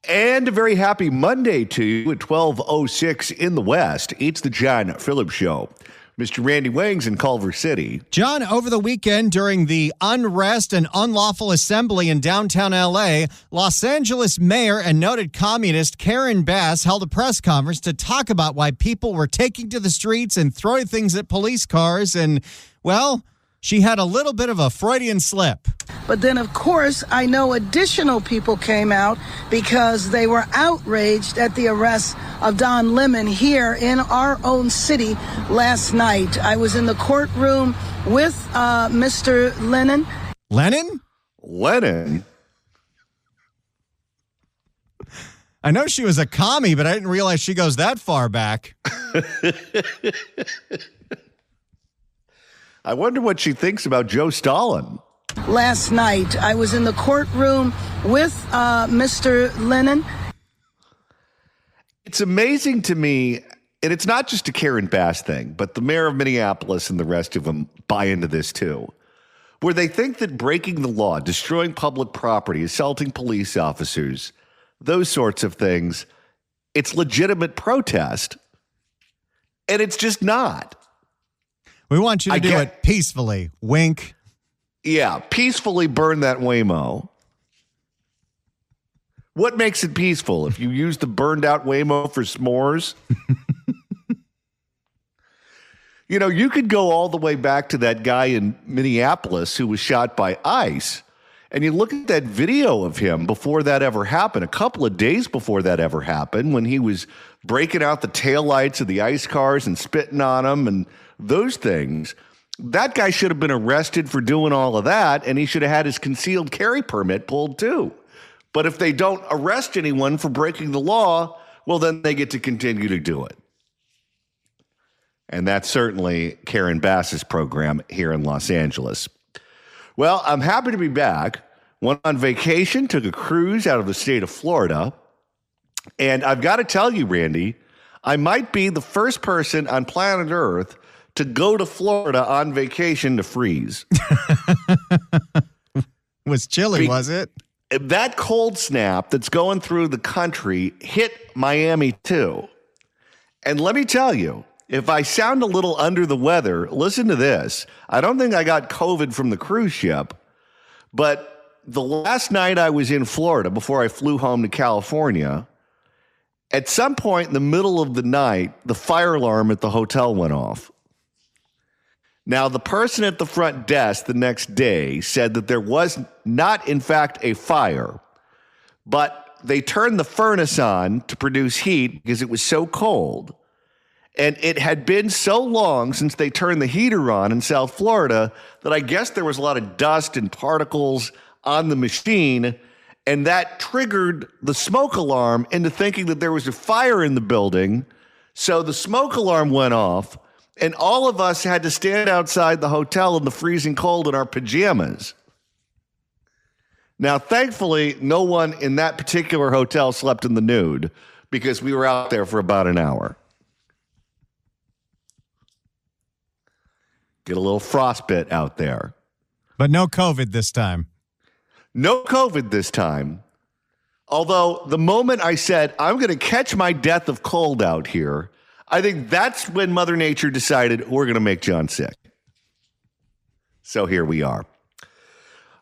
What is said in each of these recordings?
And a very happy Monday to you at 12:06 in the West. It's the John Phillips Show. Mr. Randy Wings in Culver City. John, over the weekend during the unrest and unlawful assembly in downtown L.A., Los Angeles mayor and noted communist Karen Bass held a press conference to talk about why people were taking to the streets and throwing things at police cars. And, well, she had a little bit of a Freudian slip. But then, of course, I know additional people came out because they were outraged at the arrest of Don Lemon here in our own city last night. I was in the courtroom with Mr. Lennon. Lennon? Lennon? I know she was a commie, but I didn't realize she goes that far back. I wonder what she thinks about Joe Stalin. Last night, I was in the courtroom with Mr. Lennon. It's amazing to me, and it's not just a Karen Bass thing, but the mayor of Minneapolis and the rest of them buy into this too, where they think that breaking the law, destroying public property, assaulting police officers, those sorts of things, it's legitimate protest, and it's just not. We want you to do it peacefully. Wink. Yeah, peacefully burn that Waymo. What makes it peaceful? If you use the burned out Waymo for s'mores? You know, you could go all the way back to that guy in Minneapolis who was shot by ICE, and you look at that video of him before that ever happened, a couple of days before that ever happened, when he was breaking out the taillights of the ICE cars and spitting on them and those things. That guy should have been arrested for doing all of that, and he should have had his concealed carry permit pulled too. But if they don't arrest anyone for breaking the law, well, then they get to continue to do it. And that's certainly Karen Bass's program here in Los Angeles. Well, I'm happy to be back. Went on vacation, took a cruise out of the state of Florida. And I've got to tell you, Randy, I might be the first person on planet Earth to go to Florida on vacation to freeze. It was chilly, was it? That cold snap that's going through the country hit Miami too. And let me tell you, if I sound a little under the weather, listen to this. I don't think I got COVID from the cruise ship, but the last night I was in Florida before I flew home to California, at some point in the middle of the night, the fire alarm at the hotel went off. Now, the person at the front desk the next day said that there was not, in fact, a fire, but they turned the furnace on to produce heat because it was so cold. And it had been so long since they turned the heater on in South Florida that I guess there was a lot of dust and particles on the machine, and that triggered the smoke alarm into thinking that there was a fire in the building. So the smoke alarm went off, and all of us had to stand outside the hotel in the freezing cold in our pajamas. Now, thankfully, no one in that particular hotel slept in the nude because we were out there for about an hour. Get a little frostbite out there. But no COVID this time. No COVID this time. Although the moment I said, I'm going to catch my death of cold out here, I think that's when Mother Nature decided we're going to make John sick. So here we are.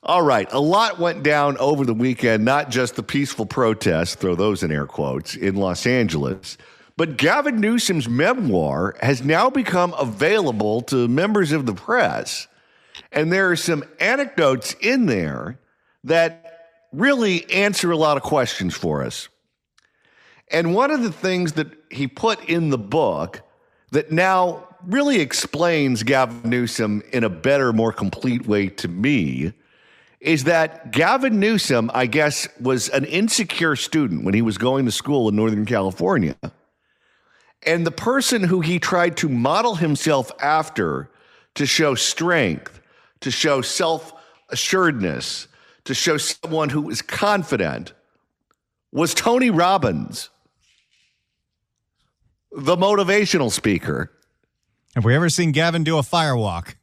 All right. A lot went down over the weekend, not just the peaceful protests, throw those in air quotes, in Los Angeles, but Gavin Newsom's memoir has now become available to members of the press. And there are some anecdotes in there that really answer a lot of questions for us. And one of the things that he put in the book that now really explains Gavin Newsom in a better, more complete way to me is that Gavin Newsom, I guess, was an insecure student when he was going to school in Northern California. And the person who he tried to model himself after to show strength, to show self-assuredness, to show someone who was confident was Tony Robbins, the motivational speaker. Have we ever seen Gavin do a firewalk?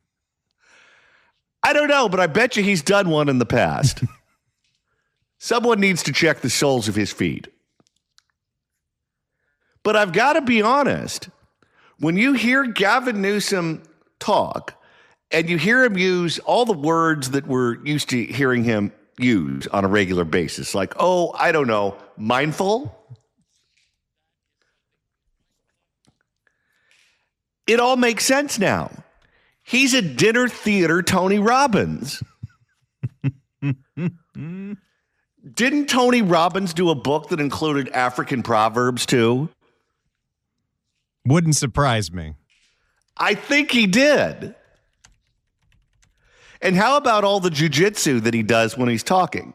I don't know, but I bet you he's done one in the past. Someone needs to check the soles of his feet. But I've got to be honest, when you hear Gavin Newsom talk and you hear him use all the words that we're used to hearing him use on a regular basis, like, oh, I don't know, mindful. It all makes sense now. He's a dinner theater Tony Robbins. Didn't Tony Robbins do a book that included African Proverbs too? Wouldn't surprise me. I think he did. And how about all the jujitsu that he does when he's talking?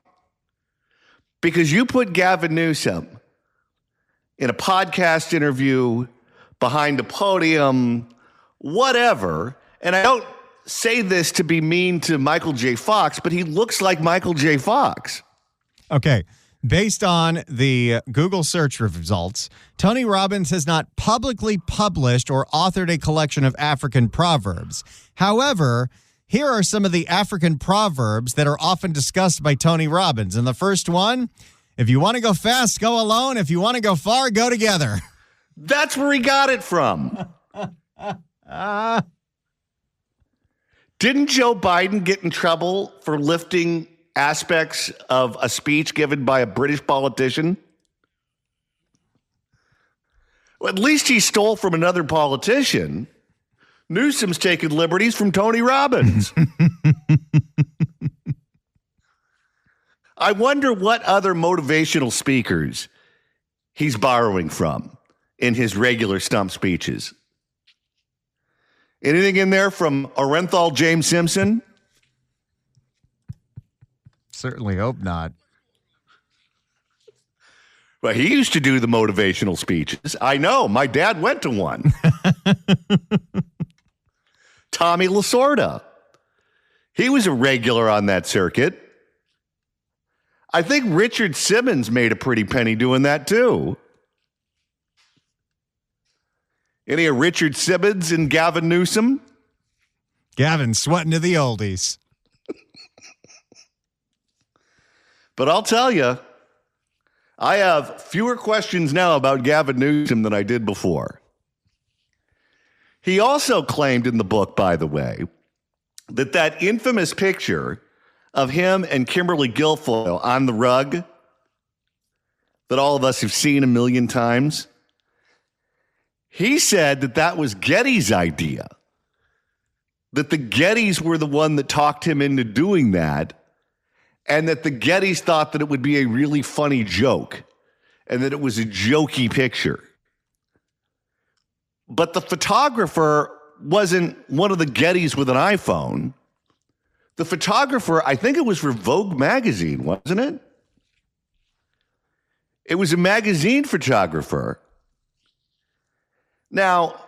Because you put Gavin Newsom in a podcast interview, behind a podium, whatever, and I don't say this to be mean to Michael J. Fox, but he looks like Michael J. Fox. Okay. Based on the Google search results, Tony Robbins has not publicly published or authored a collection of African proverbs. However, here are some of the African proverbs that are often discussed by Tony Robbins. And the first one, if you want to go fast, go alone. If you want to go far, go together. That's where he got it from. Didn't Joe Biden get in trouble for lifting aspects of a speech given by a British politician? Well, at least he stole from another politician. Newsom's taking liberties from Tony Robbins. I wonder what other motivational speakers he's borrowing from in his regular stump speeches. Anything in there from Orenthal James Simpson? Certainly hope not. Well, he used to do the motivational speeches. I know. My dad went to one. Tommy Lasorda. He was a regular on that circuit. I think Richard Simmons made a pretty penny doing that too. Any of Richard Simmons and Gavin Newsom? Gavin sweating to the oldies. But I'll tell you, I have fewer questions now about Gavin Newsom than I did before. He also claimed in the book, by the way, that infamous picture of him and Kimberly Guilfoyle on the rug that all of us have seen a million times, he said that was Getty's idea, that the Gettys were the one that talked him into doing that, and that the Gettys thought that it would be a really funny joke and that it was a jokey picture. But the photographer wasn't one of the Gettys with an iPhone. The photographer, I think it was for Vogue magazine, wasn't it? It was a magazine photographer. Now,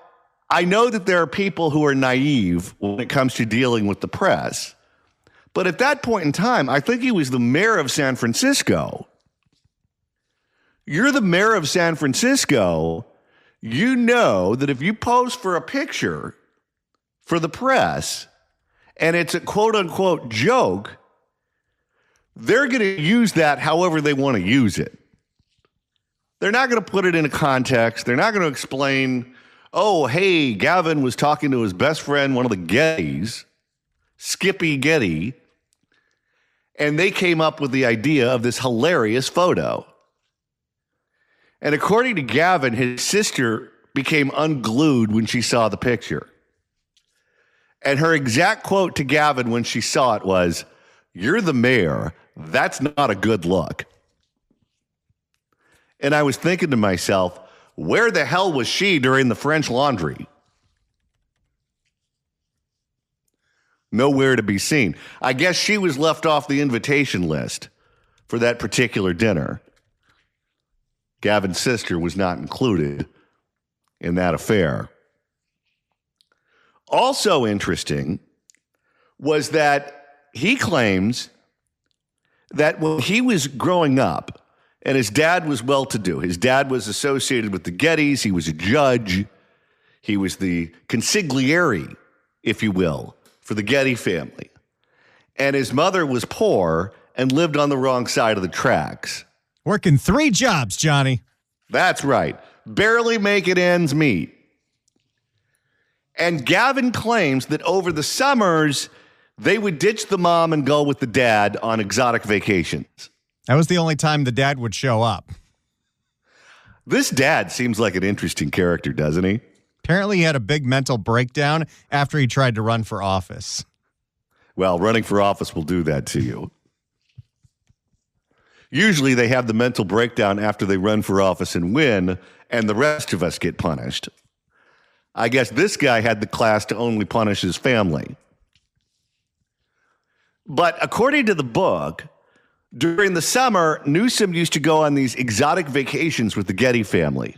I know that there are people who are naive when it comes to dealing with the press. But at that point in time, I think he was the mayor of San Francisco. You're the mayor of San Francisco. You know that if you pose for a picture for the press and it's a quote unquote joke, they're going to use that however they want to use it. They're not going to put it in a context. They're not going to explain, oh, hey, Gavin was talking to his best friend, one of the Gettys, Skippy Getty, and they came up with the idea of this hilarious photo. And according to Gavin, his sister became unglued when she saw the picture. And her exact quote to Gavin when she saw it was, "You're the mayor. That's not a good look." And I was thinking to myself, where the hell was she during the French Laundry? Nowhere to be seen. I guess she was left off the invitation list for that particular dinner. Gavin's sister was not included in that affair. Also interesting was that he claims that when he was growing up, and his dad was well-to-do. His dad was associated with the Gettys. He was a judge. He was the consigliere, if you will, for the Getty family. And his mother was poor and lived on the wrong side of the tracks. Working 3 jobs, Johnny. That's right. Barely making ends meet. And Gavin claims that over the summers, they would ditch the mom and go with the dad on exotic vacations. That was the only time the dad would show up. This dad seems like an interesting character, doesn't he? Apparently, he had a big mental breakdown after he tried to run for office. Well, running for office will do that to you. Usually they have the mental breakdown after they run for office and win, and the rest of us get punished. I guess this guy had the class to only punish his family. But according to the book, during the summer, Newsom used to go on these exotic vacations with the Getty family.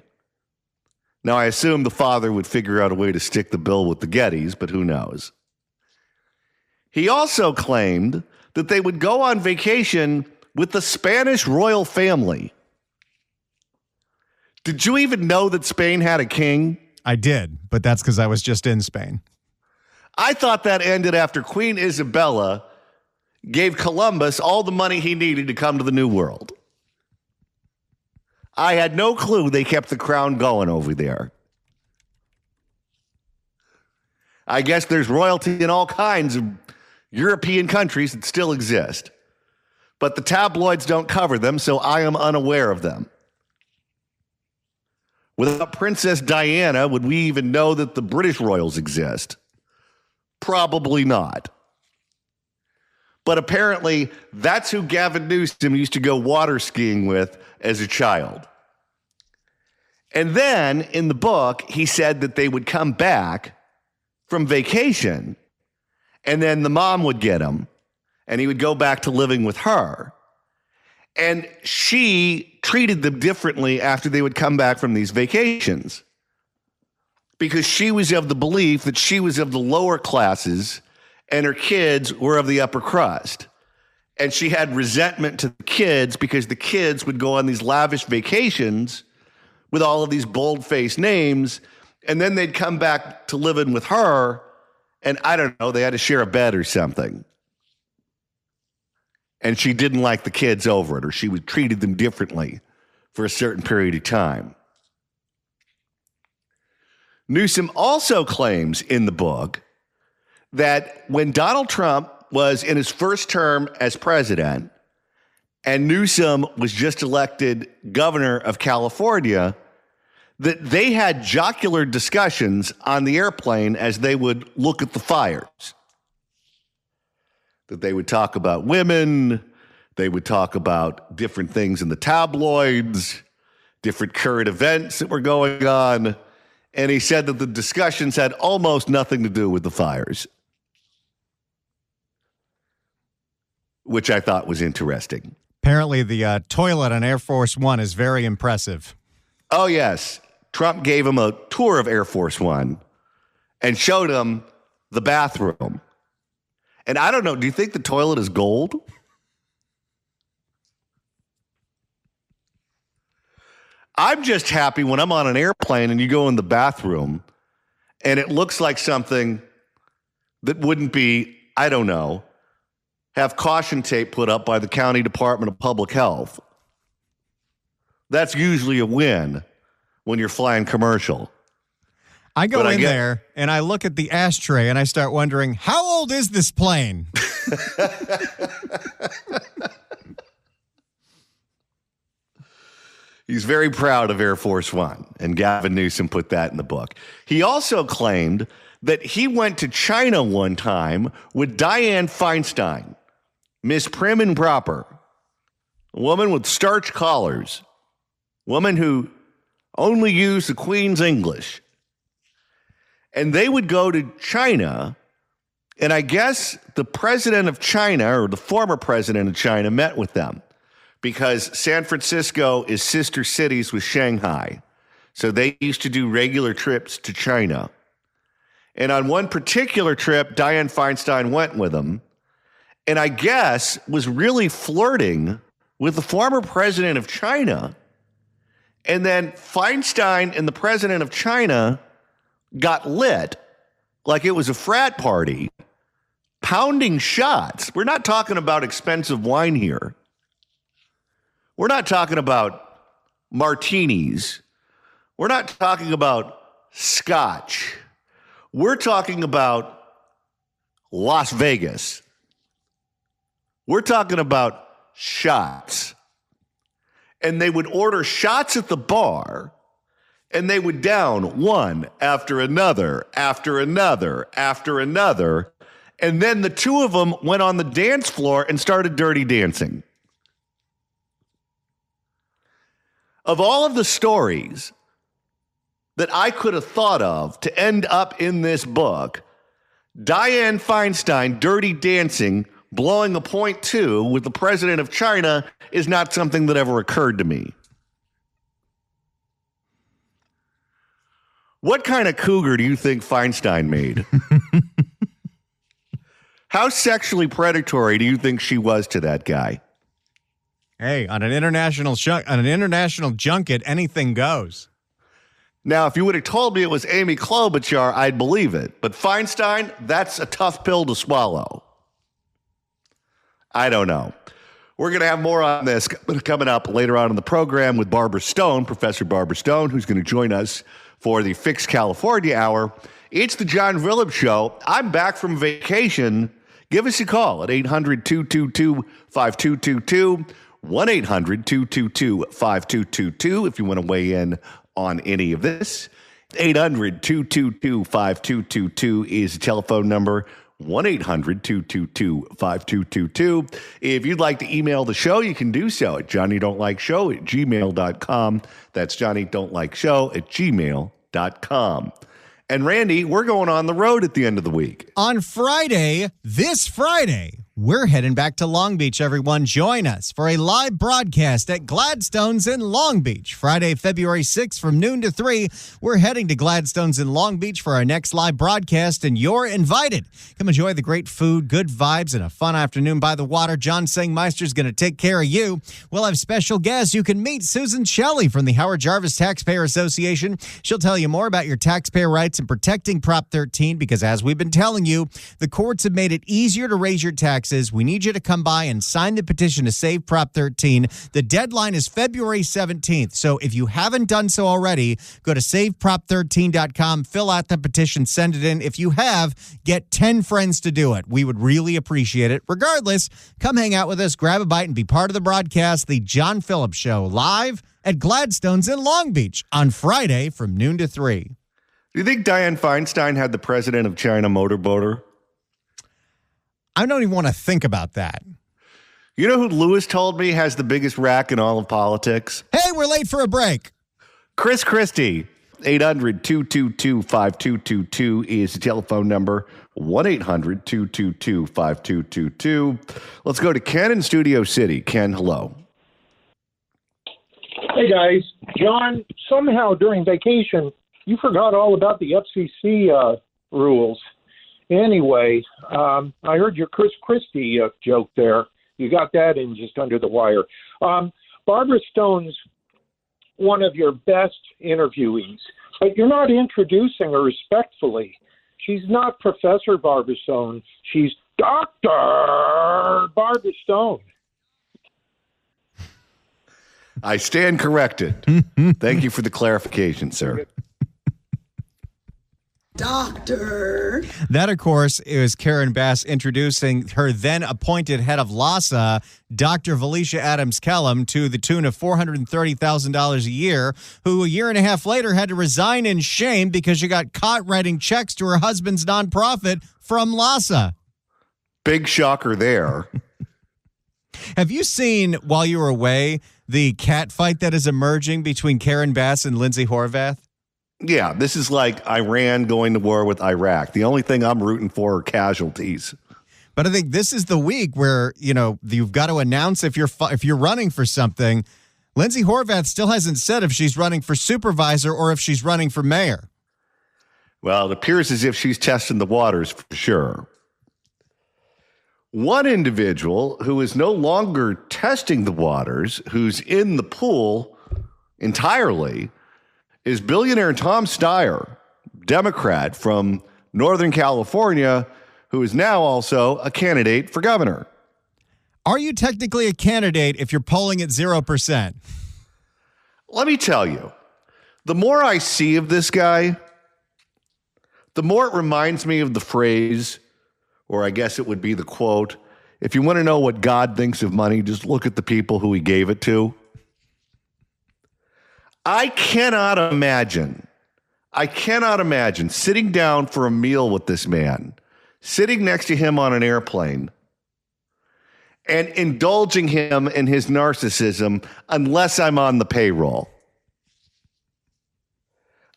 Now, I assume the father would figure out a way to stick the bill with the Gettys, but who knows? He also claimed that they would go on vacation with the Spanish royal family. Did you even know that Spain had a king? I did, but that's because I was just in Spain. I thought that ended after Queen Isabella gave Columbus all the money he needed to come to the New World. I had no clue they kept the crown going over there. I guess there's royalty in all kinds of European countries that still exist. But the tabloids don't cover them, so I am unaware of them. Without Princess Diana, would we even know that the British royals exist? Probably not. But apparently, that's who Gavin Newsom used to go water skiing with as a child. And then, in the book, he said that they would come back from vacation, and then the mom would get him, and he would go back to living with her. And she treated them differently after they would come back from these vacations, because she was of the belief that she was of the lower classes and her kids were of the upper crust. And she had resentment to the kids because the kids would go on these lavish vacations with all of these bold-faced names, and then they'd come back to living with her, and I don't know, they had to share a bed or something. And she didn't like the kids over it, or she would treated them differently for a certain period of time. Newsom also claims in the book that when Donald Trump was in his first term as president and Newsom was just elected governor of California, that they had jocular discussions on the airplane as they would look at the fires. That they would talk about women, they would talk about different things in the tabloids, different current events that were going on, and he said that the discussions had almost nothing to do with the fires, which I thought was interesting. Apparently, the toilet on Air Force One is very impressive. Oh, yes. Trump gave him a tour of Air Force One and showed him the bathroom. And I don't know, do you think the toilet is gold? I'm just happy when I'm on an airplane and you go in the bathroom and it looks like something that wouldn't be, I don't know, have caution tape put up by the County Department of Public Health. That's usually a win when you're flying commercial. I go in there and I look at the ashtray and I start wondering, how old is this plane? He's very proud of Air Force One, and Gavin Newsom put that in the book. He also claimed that he went to China one time with Dianne Feinstein, Miss Prim and Proper, a woman with starch collars, woman who only used the Queen's English. And they would go to China, and I guess the president of China, or the former president of China, met with them because San Francisco is sister cities with Shanghai. So they used to do regular trips to China. And on one particular trip, Dianne Feinstein went with him, and I guess was really flirting with the former president of China. And then Feinstein and the president of China got lit like it was a frat party, pounding shots. We're not talking about expensive wine here. We're not talking about martinis. We're not talking about scotch. We're talking about Las Vegas. We're talking about shots. And they would order shots at the bar, and they would down one after another, after another, after another. And then the two of them went on the dance floor and started dirty dancing. Of all of the stories that I could have thought of to end up in this book, Dianne Feinstein dirty dancing, blowing a .2 with the president of China is not something that ever occurred to me. What kind of cougar do you think Feinstein made? How sexually predatory do you think she was to that guy? Hey, on an international junket, anything goes. Now, if you would have told me it was Amy Klobuchar, I'd believe it. But Feinstein, that's a tough pill to swallow. I don't know. We're going to have more on this coming up later on in the program with Barbara Stone, Professor Barbara Stone, who's going to join us for the Fix California Hour. It's the John Phillips Show. I'm back from vacation. Give us a call at 800-222-5222, 1-800-222-5222 if you want to weigh in on any of this. 800-222-5222 is the telephone number. 1-800-222-5222. If you'd like to email the show, you can do so at johnnydon'tlikeshow@gmail.com. That's johnnydon'tlikeshow@gmail.com. And Randy, we're going on the road at the end of the week. On Friday, this Friday, we're heading back to Long Beach, everyone. Join us for a live broadcast at Gladstone's in Long Beach. Friday, February 6th from noon to 3. We're heading to Gladstone's in Long Beach for our next live broadcast, and you're invited. Come enjoy the great food, good vibes, and a fun afternoon by the water. John Singmeister's going to take care of you. We'll have special guests. You can meet Susan Shelley from the Howard Jarvis Taxpayer Association. She'll tell you more about your taxpayer rights and protecting Prop 13 because, as we've been telling you, the courts have made it easier to raise your taxes. We need you to come by and sign the petition to save Prop 13. The deadline is February 17th. So if you haven't done so already, go to saveprop13.com, fill out the petition, send it in. If you have, get 10 friends to do it. We would really appreciate it. Regardless, come hang out with us, grab a bite, and be part of the broadcast, The John Phillips Show, live at Gladstone's in Long Beach on Friday from noon to 3. Do you think Dianne Feinstein had the president of China motorboat her? I don't even want to think about that. You know who Lewis told me has the biggest rack in all of politics? Hey, we're late for a break. Chris Christie. 800-222-5222 is the telephone number. 1-800-222-5222. Let's go to Ken in Studio City. Ken, hello. Hey, guys. John, somehow during vacation, you forgot all about the FCC rules. Anyway, I heard your Chris Christie joke there. You got that in just under the wire. Barbara Stone's one of your best interviewees, but you're not introducing her respectfully. She's not Professor Barbara Stone. She's Dr. Barbara Stone. I stand corrected. Thank you for the clarification, sir. Doctor. That, of course, is Karen Bass introducing her then appointed head of LASA, Dr. Valicia Adams Kellum, to the tune of $430,000 a year, who a year and a half later had to resign in shame because she got caught writing checks to her husband's nonprofit from LASA. Big shocker there. Have you seen, while you were away, the cat fight that is emerging between Karen Bass and Lindsay Horvath? Yeah, this is like Iran going to war with Iraq. The only thing I'm rooting for are casualties. But I think this is the week where, you know, you've got to announce if you're running for something. Lindsay Horvath still hasn't said if she's running for supervisor or if she's running for mayor. Well, it appears as if she's testing the waters for sure. One individual who is no longer testing the waters, who's in the pool entirely, is billionaire Tom Steyer, Democrat from Northern California, who is now also a candidate for governor. Are you technically a candidate if you're polling at 0%? Let me tell you, the more I see of this guy, the more it reminds me of the phrase, or I guess it would be the quote, if you want to know what God thinks of money, just look at the people who he gave it to. I cannot imagine sitting down for a meal with this man, sitting next to him on an airplane, and indulging him in his narcissism unless I'm on the payroll.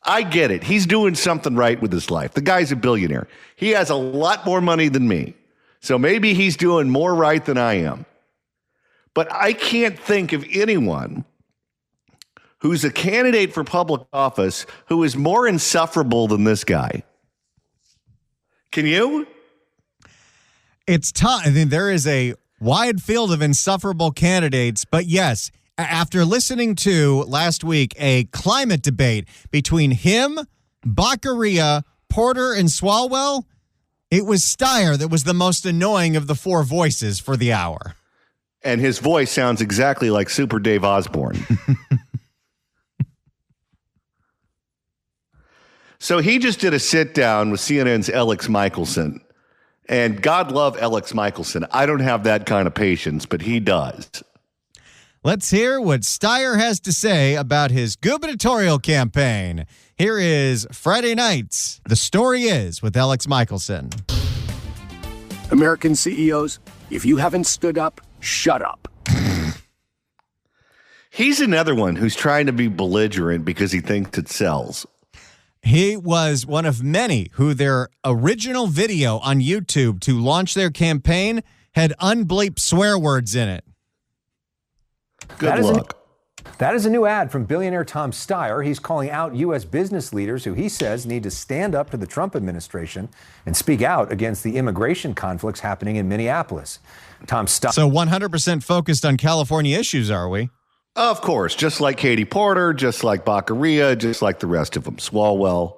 I get it. He's doing something right with his life. The guy's a billionaire. He has a lot more money than me. So maybe he's doing more right than I am. But I can't think of anyone who's a candidate for public office who is more insufferable than this guy. Can you? It's tough. I mean, there is a wide field of insufferable candidates, but yes, after listening to last week a climate debate between him, Baccaria, Porter, and Swalwell, it was Steyer that was the most annoying of the four voices for the hour. And his voice sounds exactly like Super Dave Osborne. So he just did a sit down with CNN's Alex Michelson. And God love Alex Michelson. I don't have that kind of patience, but he does. Let's hear what Steyer has to say about his gubernatorial campaign. Here is Friday Nights. The Story Is with Alex Michelson. American CEOs, if you haven't stood up, shut up. He's another one who's trying to be belligerent because he thinks it sells. He was one of many who their original video on YouTube to launch their campaign had unbleeped swear words in it. Good luck. That is a new ad from billionaire Tom Steyer. He's calling out U.S. business leaders who he says need to stand up to the Trump administration and speak out against the immigration conflicts happening in Minneapolis. Tom Steyer. So 100% focused on California issues, are we? Of course, just like Katie Porter, just like Baccaria, just like the rest of them. Swalwell.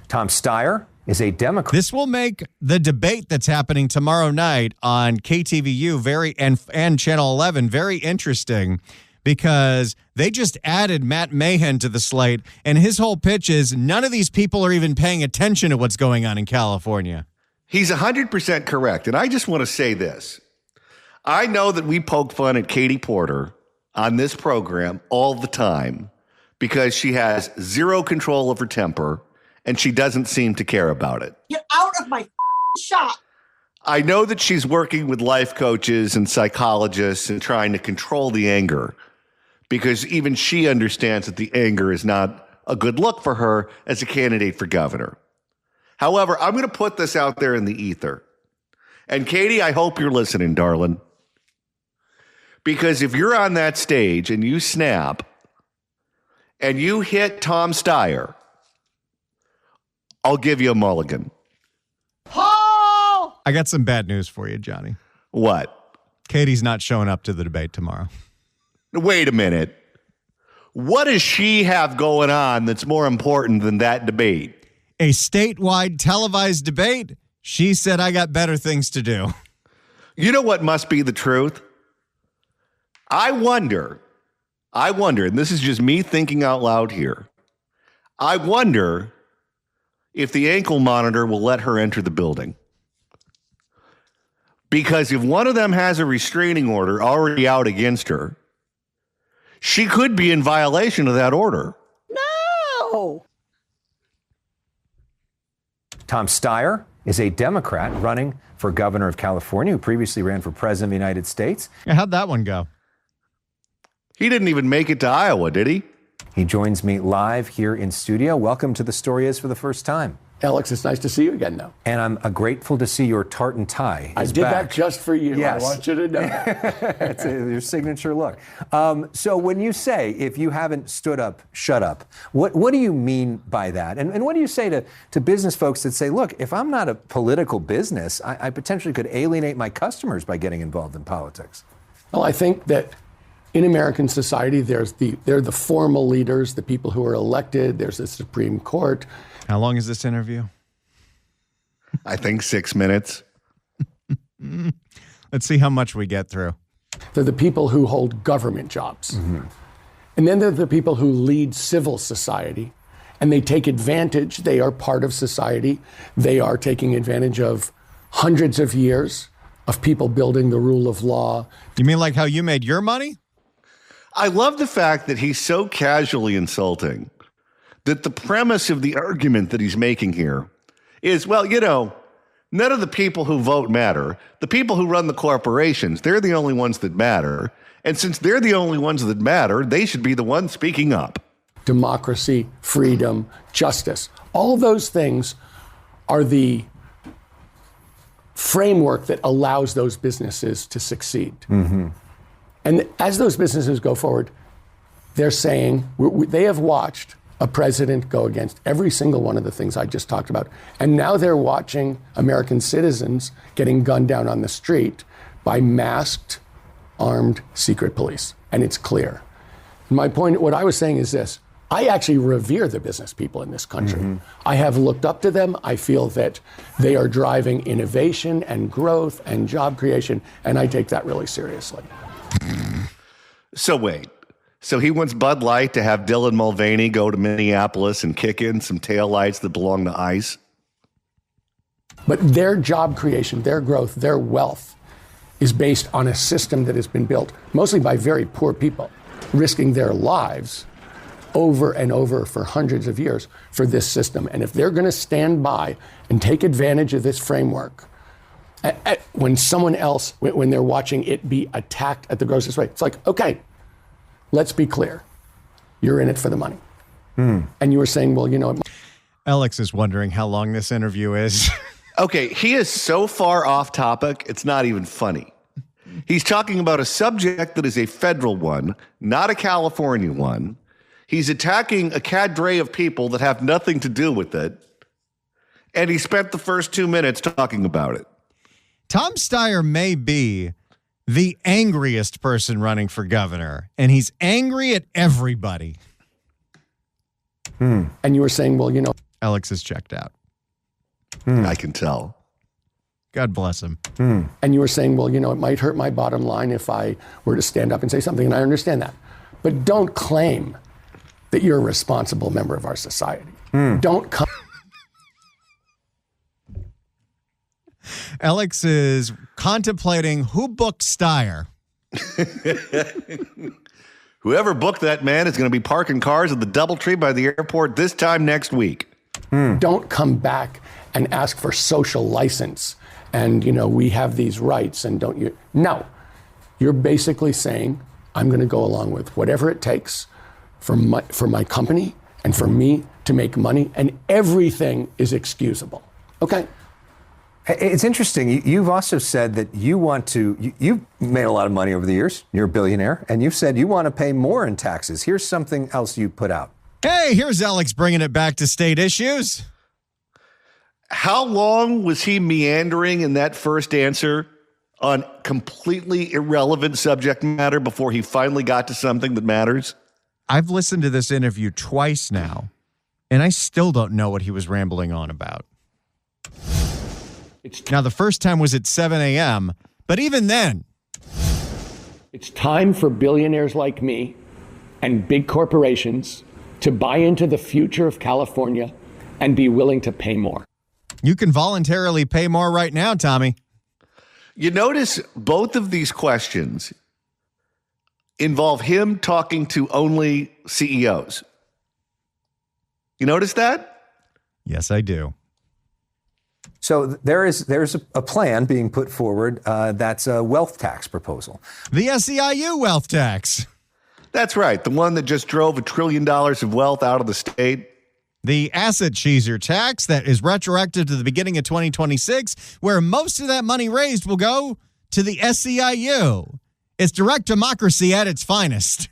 Tom Steyer is a Democrat. This will make the debate that's happening tomorrow night on KTVU and Channel 11 very interesting because they just added Matt Mahan to the slate, and his whole pitch is none of these people are even paying attention to what's going on in California. He's 100% correct, and I just want to say this. I know that we poke fun at Katie Porter on this program all the time because she has zero control of her temper and she doesn't seem to care about it. Get out of my shop. I know that she's working with life coaches and psychologists and trying to control the anger because even she understands that the anger is not a good look for her as a candidate for governor. However, I'm going to put this out there in the ether. And Katie, I hope you're listening, darling. Because if you're on that stage and you snap and you hit Tom Steyer, I'll give you a mulligan. I got some bad news for you, Johnny. What? Katie's not showing up to the debate tomorrow. Wait a minute. What does she have going on that's more important than that debate? A statewide televised debate? She said, I got better things to do. You know what must be the truth? I wonder, and this is just me thinking out loud here, I wonder if the ankle monitor will let her enter the building. Because if one of them has a restraining order already out against her, she could be in violation of that order. No. Tom Steyer is a Democrat running for governor of California who previously ran for president of the United States. How'd that one go? He didn't even make it to Iowa, did he? He joins me live here in studio. Welcome to The Story Is for the first time. Alex, it's nice to see you again, though. And I'm grateful to see your tartan tie. I did that just for you. Yes. I want you to know that. It's your signature look. So when you say, if you haven't stood up, shut up, what do you mean by that? And what do you say to business folks that say, look, if I'm not a political business, I potentially could alienate my customers by getting involved in politics? Well, I think that in American society, there are the formal leaders, the people who are elected. There's the Supreme Court. How long is this interview? I think 6 minutes. Let's see how much we get through. They're the people who hold government jobs. And then they're the people who lead civil society. And they take advantage. They are part of society. They are taking advantage of hundreds of years of people building the rule of law. You mean like how you made your money? I love the fact that he's so casually insulting that the premise of the argument that he's making here is, well, none of the people who vote matter. The people who run the corporations, they're the only ones that matter. And since they're the only ones that matter, they should be the ones speaking up. Democracy, freedom, justice. All those things are the framework that allows those businesses to succeed. And as those businesses go forward, they're saying, they have watched a president go against every single one of the things I just talked about. And now they're watching American citizens getting gunned down on the street by masked, armed secret police. And it's clear. My point, what I was saying is this. I actually revere the business people in this country. I have looked up to them. I feel that they are driving innovation and growth and job creation. And I take that really seriously. So wait. So he wants Bud Light to have Dylan Mulvaney go to Minneapolis and kick in some taillights that belong to ICE? But their job creation, their growth, their wealth is based on a system that has been built mostly by very poor people, risking their lives over and over for hundreds of years for this system. And if they're going to stand by and take advantage of this framework, when someone else, when they're watching it be attacked at the grossest rate, it's like, okay, let's be clear. You're in it for the money. And you were saying, well, Alex is wondering how long this interview is. Okay, he is so far off topic, it's not even funny. He's talking about a subject that is a federal one, not a California one. He's attacking a cadre of people that have nothing to do with it. And he spent the first 2 minutes talking about it. Tom Steyer may be the angriest person running for governor, and he's angry at everybody. and you were saying, well, Alex is checked out. I can tell. God bless him. And you were saying, well, it might hurt my bottom line if I were to stand up and say something, and I understand that. But don't claim that you're a responsible member of our society. Don't come. Alex is contemplating who booked Steyer. Whoever booked that man is going to be parking cars at the DoubleTree by the airport this time next week. Don't come back and ask for social license. And, we have these rights and don't you? No. You're basically saying, I'm going to go along with whatever it takes for my company and for me to make money, and everything is excusable. Okay? It's interesting. You've also said that you want to, you've made a lot of money over the years. You're a billionaire. And you've said you want to pay more in taxes. Here's something else you put out. Hey, here's Alex bringing it back to state issues. How long was he meandering in that first answer on completely irrelevant subject matter before he finally got to something that matters? I've listened to this interview twice now, and I still don't know what he was rambling on about. Now, the first time was at 7 a.m., but even then. It's time for billionaires like me and big corporations to buy into the future of California and be willing to pay more. You can voluntarily pay more right now, Tommy. You notice both of these questions involve him talking to only CEOs. You notice that? Yes, I do. So there's a plan being put forward that's a wealth tax proposal. The SEIU wealth tax. That's right. The one that just drove $1 trillion of wealth out of the state. The asset cheeser tax that is retroactive to the beginning of 2026, where most of that money raised will go to the SEIU. It's direct democracy at its finest.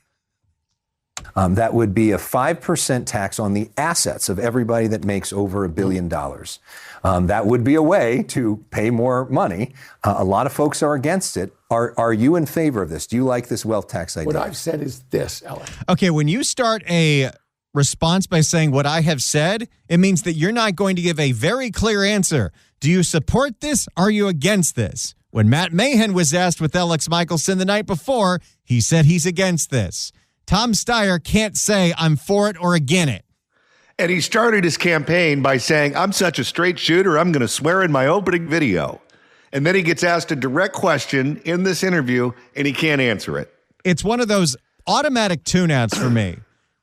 That would be a 5% tax on the assets of everybody that makes over $1 billion. That would be a way to pay more money. A lot of folks are against it. Are you in favor of this? Do you like this wealth tax idea? What I've said is this, Ellen. Okay, when you start a response by saying what I have said, it means that you're not going to give a very clear answer Do you support this? Are you against this? When Matt Mahan was asked with Alex Michelson the night before, he said he's against this. Tom Steyer can't say I'm for it or against it. And he started his campaign by saying, I'm such a straight shooter, I'm going to swear in my opening video. And then he gets asked a direct question in this interview, and he can't answer it. It's one of those automatic tune-outs for me.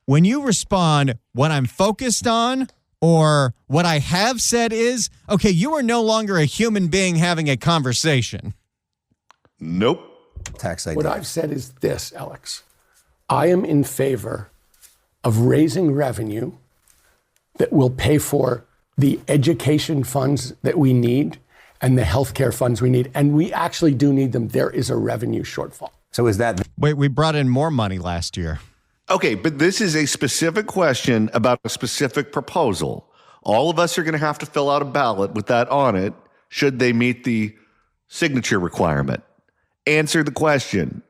When you respond, what I'm focused on or what I have said is, okay, you are no longer a human being having a conversation. Nope. Tax idea. What I've said is this, Alex. I am in favor of raising revenue that will pay for the education funds that we need and the healthcare funds we need. And we actually do need them. There is a revenue shortfall. So is that... Wait, we brought in more money last year. Okay, but this is a specific question about a specific proposal. All of us are going to have to fill out a ballot with that on it, should they meet the signature requirement. Answer the question.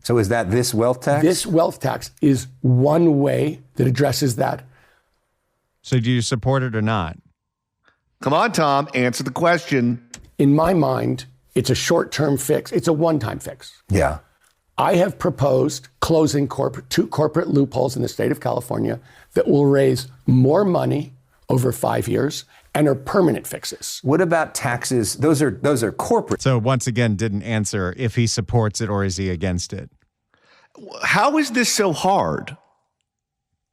So is that this wealth tax? This wealth tax is one way that addresses that. So do you support it or not? Come on, Tom, answer the question. In my mind, it's a short-term fix. It's a one-time fix. Yeah. I have proposed closing two corporate loopholes in the state of California that will raise more money over 5 years and are permanent fixes. What about taxes? Those are corporate. So once again, didn't answer if he supports it or is he against it. How is this so hard?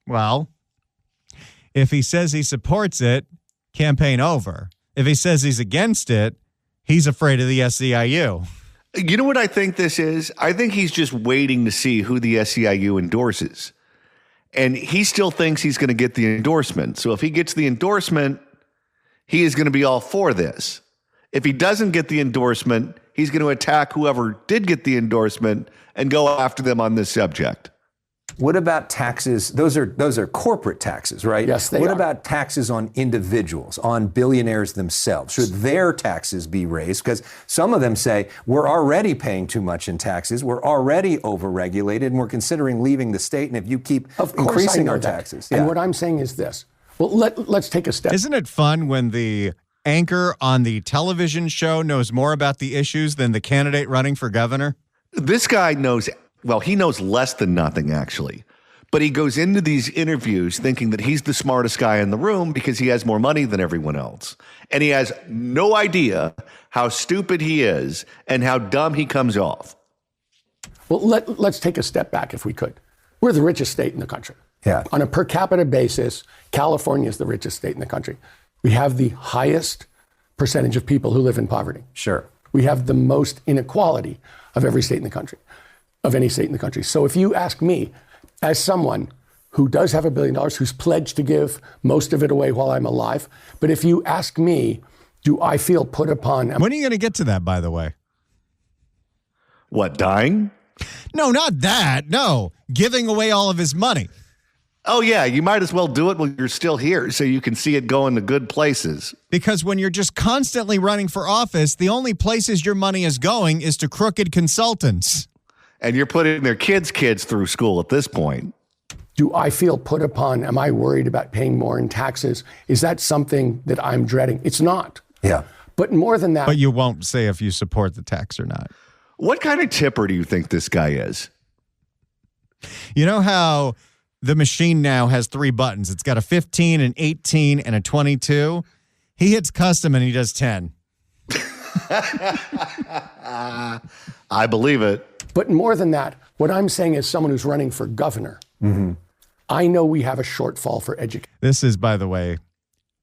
Well, if he says he supports it, campaign over. If he says he's against it, he's afraid of the SEIU. You know what I think this is? I think he's just waiting to see who the SEIU endorses. And he still thinks he's going to get the endorsement. So if he gets the endorsement, he is going to be all for this. If he doesn't get the endorsement, he's going to attack whoever did get the endorsement and go after them on this subject. What about taxes? Those are corporate taxes, right? Yes, they What are. about taxes on individuals, on billionaires themselves? Should their taxes be raised? Because some of them say, we're already paying too much in taxes, we're already overregulated, and we're considering leaving the state, and if you keep Of course increasing I know our that. taxes. And Yeah. what I'm saying is this. Well, let's take a step. Isn't it fun when the anchor on the television show knows more about the issues than the candidate running for governor? This guy knows, well, he knows less than nothing, actually. But he goes into these interviews thinking that he's the smartest guy in the room because he has more money than everyone else. And he has no idea how stupid he is and how dumb he comes off. Well, let's take a step back if we could. We're the richest state in the country. Yeah. On a per capita basis, California is the richest state in the country. We have the highest percentage of people who live in poverty. Sure. We have the most inequality of every state in the country, of any state in the country. So if you ask me, as someone who does have $1 billion, who's pledged to give most of it away while I'm alive, but if you ask me, do I feel put upon? When are you going to get to that, by the way? What, dying? No, not that. No, giving away all of his money. Oh, yeah, you might as well do it while you're still here so you can see it going to good places. Because when you're just constantly running for office, the only places your money is going is to crooked consultants. And you're putting their kids through school at this point. Do I feel put upon? Am I worried about paying more in taxes? Is that something that I'm dreading? It's not. Yeah. But more than that. But you won't say if you support the tax or not. What kind of tipper do you think this guy is? You know how the machine now has 3 buttons? It's got a 15, an 18, and a 22. He hits custom and he does 10. I believe it. But more than that, what I'm saying is someone who's running for governor, I know we have a shortfall for education. This is, by the way,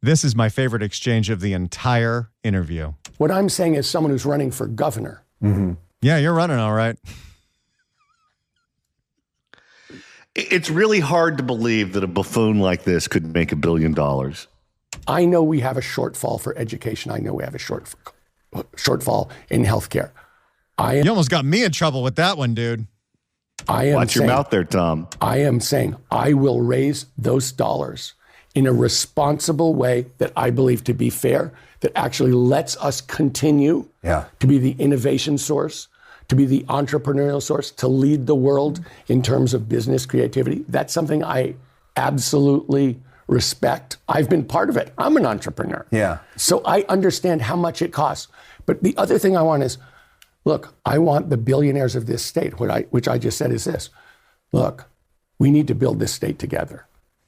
this is my favorite exchange of the entire interview. What I'm saying is someone who's running for governor. Yeah, you're running all right. It's really hard to believe that a buffoon like this could make $1 billion. I know we have a shortfall for education. I know we have a shortfall in healthcare. You almost got me in trouble with that one, dude. Watch your mouth there, Tom. I am saying I will raise those dollars in a responsible way that I believe to be fair, that actually lets us continue to be the innovation source, to be the entrepreneurial source, to lead the world in terms of business creativity. That's something I absolutely respect. I've been part of it. I'm an entrepreneur. Yeah. So I understand how much it costs. But the other thing I want is, look, I want the billionaires of this state, which I just said is this. Look, we need to build this state together.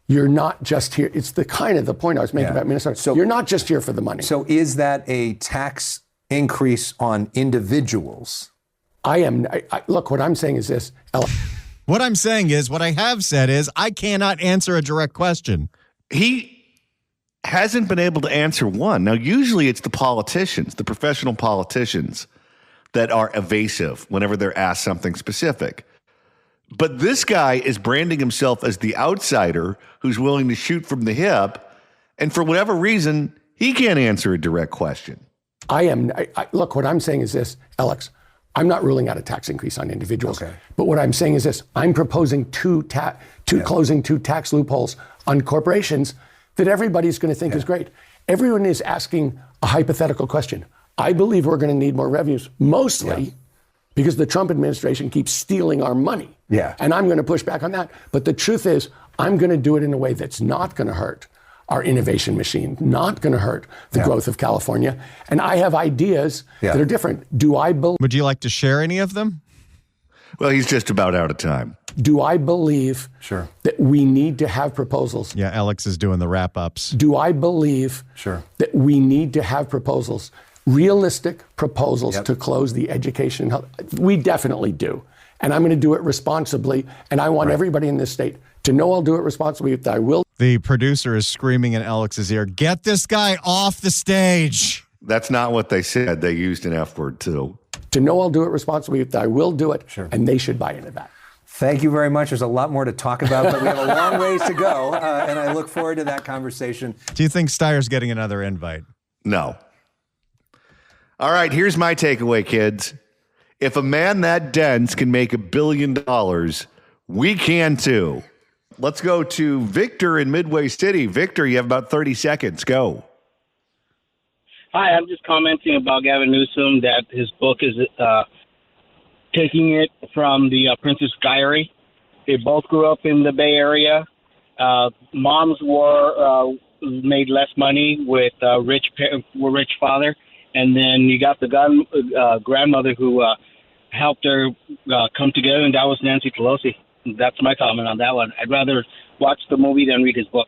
You're not just here. It's the point I was making about Minnesota. So you're not just here for the money. So is that a tax increase on individuals? Look, what I'm saying is this. What I'm saying is, what I have said is, I cannot answer a direct question. He hasn't been able to answer one. Now, usually it's the politicians, the professional politicians, that are evasive whenever they're asked something specific. But this guy is branding himself as the outsider who's willing to shoot from the hip. And for whatever reason, he can't answer a direct question. Look, what I'm saying is this, Alex. I'm not ruling out a tax increase on individuals. Okay. But what I'm saying is this. I'm proposing closing two tax loopholes on corporations that everybody's going to think is great. Everyone is asking a hypothetical question. I believe we're going to need more revenues, mostly because the Trump administration keeps stealing our money. Yeah. And I'm going to push back on that. But the truth is, I'm going to do it in a way that's not going to hurt our innovation machine, not going to hurt the growth of California. And I have ideas that are different. Would you like to share any of them? Well, he's just about out of time. Do I believe that we need to have proposals? Yeah, Alex is doing the wrap-ups. Do I believe that we need to have proposals? Realistic proposals to close the education and health. We definitely do. And I'm going to do it responsibly. And I want everybody in this state to know I'll do it responsibly. That I will. The producer is screaming in Alex's ear, "Get this guy off the stage." That's not what they said. They used an F word too. To know I'll do it responsibly. That I will do it. And they should buy into that. Thank you very much. There's a lot more to talk about, but we have a long ways to go. And I look forward to that conversation. Do you think Steyer's getting another invite? No. All right, here's my takeaway, kids. If a man that dense can make $1 billion, we can too. Let's go to Victor in Midway City. Victor, you have about 30 seconds. Go. Hi, I'm just commenting about Gavin Newsom, that his book is taking it from the Princess Diary. They both grew up in the Bay Area. Moms made less money with rich father. And then you got the grandmother who helped her come together, and that was Nancy Pelosi. That's my comment on that one. I'd rather watch the movie than read his book.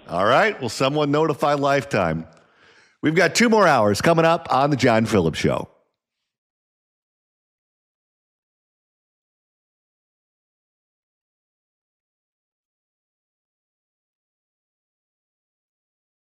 All right. Well, someone notify Lifetime. We've got 2 more hours coming up on The John Phillips Show.